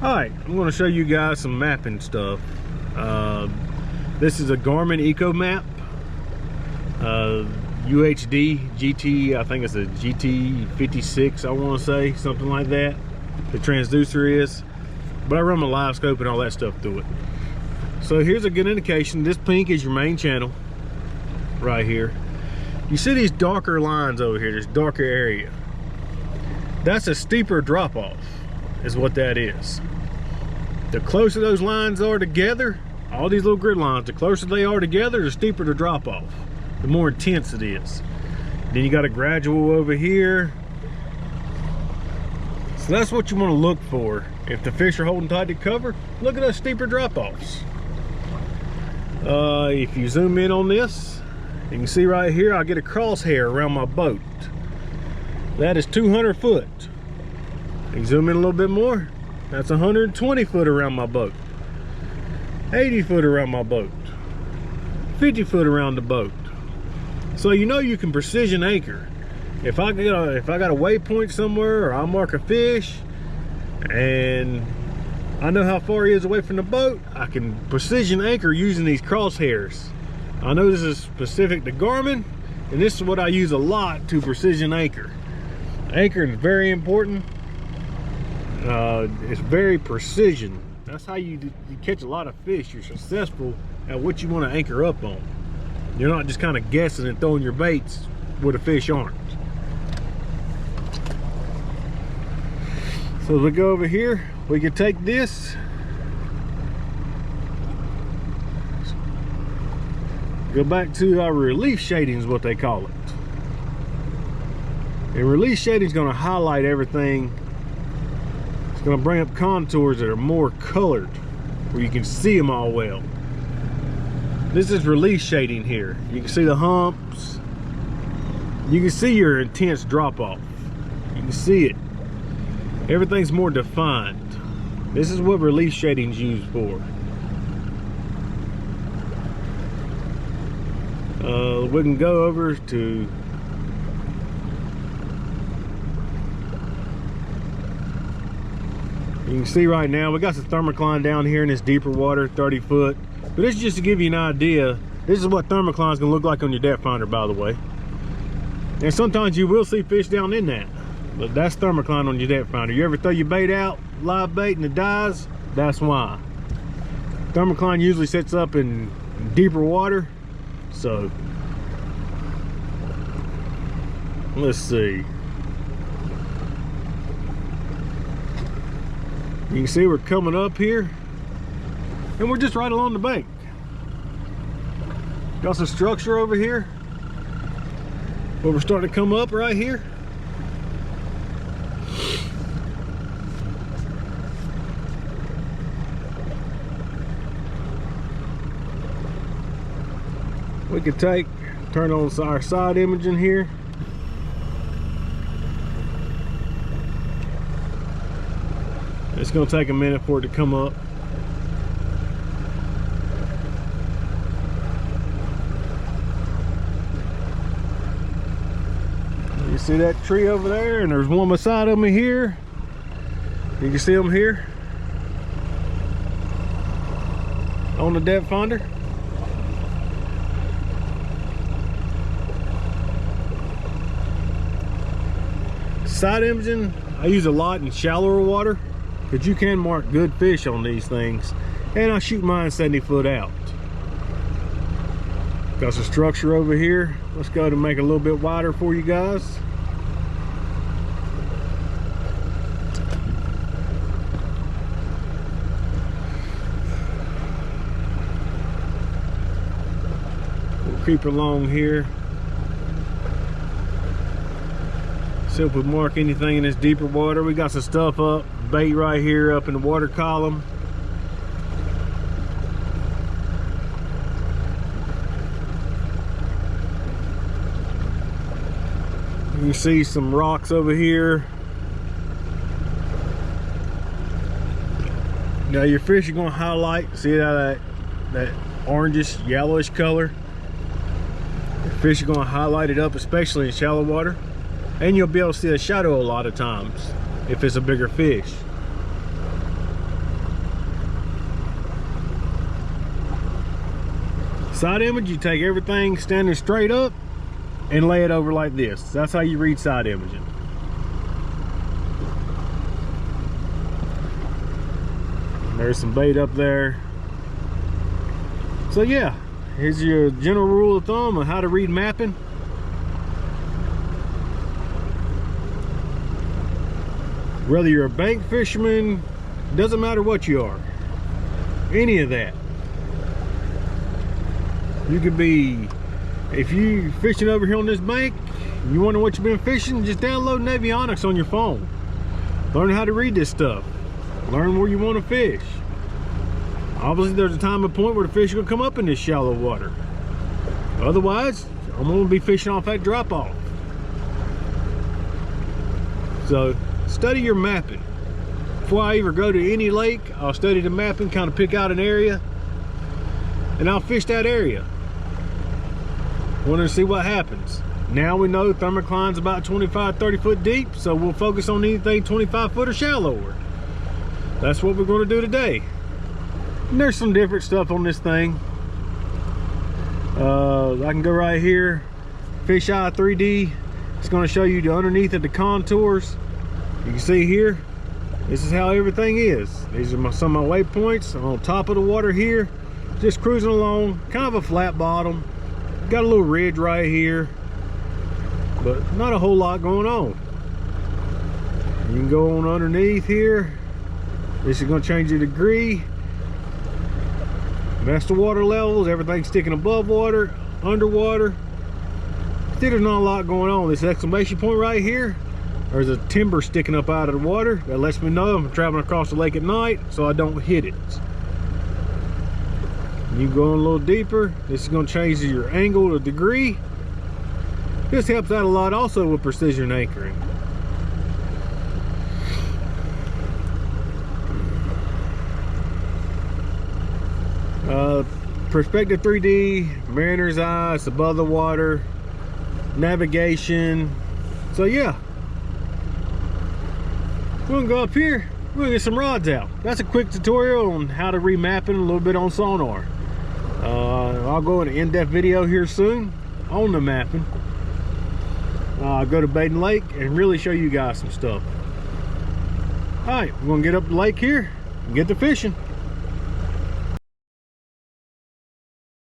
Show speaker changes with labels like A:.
A: Alright, I'm going to show you guys some mapping stuff. This is a Garmin Echo Map. UHD GT, I think it's a GT56, I want to say, something like that. The transducer is. But I run my live scope and all that stuff through it. So here's a good indication. This pink is your main channel right here. You see these darker lines over here, this darker area. That's a steeper drop off, is what that is. The closer those lines are together, all these little grid lines, the closer they are together, the steeper the drop off, the more intense it is. Then you got a gradual over here. So that's what you want to look for. If the fish are holding tight to cover, look at those steeper drop offs. If you zoom in on this, you can see right here, I get a crosshair around my boat. That is 200 foot. You zoom in a little bit more, that's 120 foot around my boat. 80 foot around my boat. 50 foot around the boat. So you know you can precision anchor. If I got a waypoint somewhere, or I'll mark a fish, and I know how far he is away from the boat, I can precision anchor using these crosshairs. I know this is specific to Garmin, and this is what I use a lot to precision anchor. Anchoring is very important. It's very precision. That's how you catch a lot of fish. You're successful at what you want to anchor up on. You're not just kind of guessing and throwing your baits where the fish aren't. So as we go over here, we can take this, go back to our relief shading is what they call it. And relief shading is going to highlight everything. It's going to bring up contours that are more colored, where you can see them all well. This is relief shading here. You can see the humps. You can see your intense drop off. You can see it. Everything's more defined. This is what relief shading is used for. We can go over to you can see right now we got some thermocline down here in this deeper water, 30 foot. But this is just to give you an idea. This is what thermocline is going to look like on your depth finder, by the way. And sometimes you will see fish down in that. But that's thermocline on your depth finder. You ever throw your bait out, live bait, and it dies? That's why. Thermocline usually sets up in deeper water. So, let's see. You can see we're coming up here, and we're just right along the bank. Got some structure over here, but we're starting to come up right here. We could turn on our side imaging here. It's going to take a minute for it to come up. You see that tree over there, and there's one beside of me here. You can see them here on the depth finder. Side imaging I use a lot in shallower water, but you can mark good fish on these things, and I shoot mine 70 foot out. Got some structure over here. Let's go to make it a little bit wider for you guys. We'll creep along here. See if we mark anything in this deeper water. We got some stuff up, bait right here up in the water column. You can see some rocks over here. Now your fish are going to highlight. See how that orangish, yellowish color? Your fish are going to highlight it up, especially in shallow water. And you'll be able to see a shadow a lot of times if it's a bigger fish. Side image, you take everything standing straight up and lay it over like this. That's how you read side imaging. There's some bait up there. So yeah, here's your general rule of thumb on how to read mapping. Whether you're a bank fisherman, doesn't matter what you are, any of that. You could be, if you fishing over here on this bank, and you wonder what you've been fishing, just download Navionics on your phone. Learn how to read this stuff. Learn where you want to fish. Obviously there's a time and point where the fish will come up in this shallow water. Otherwise, I'm going to be fishing off that drop off. So study your mapping. Before I ever go to any lake, I'll study the mapping, kind of pick out an area, and I'll fish that area. Want to see what happens. Now we know thermocline's about 25-30 foot deep, so we'll focus on anything 25 foot or shallower. That's what we're going to do today. And there's some different stuff on this thing. I can go right here, Fish Eye 3D. It's going to show you the underneath of the contours. You can see here, this is how everything is. These are some of my waypoints. I'm on top of the water here, just cruising along, kind of a flat bottom. Got a little ridge right here, but not a whole lot going on. You can go on underneath here. This is going to change your degree. That's the water levels. Everything's sticking above water, underwater. Still, there's not a lot going on. This exclamation point right here, there's a timber sticking up out of the water. That lets me know I'm traveling across the lake at night, so I don't hit it. You go in a little deeper. This is going to change your angle or degree. This helps out a lot also with precision anchoring. Perspective 3D, mariner's eye, it's above the water, navigation. So yeah, we're gonna go up here, we're gonna get some rods out. That's a quick tutorial on how to remap it, a little bit on sonar. I'll go in an in-depth video here soon on the mapping. I'll go to Baden Lake and really show you guys some stuff. All right, we're gonna get up the lake here and get to fishing.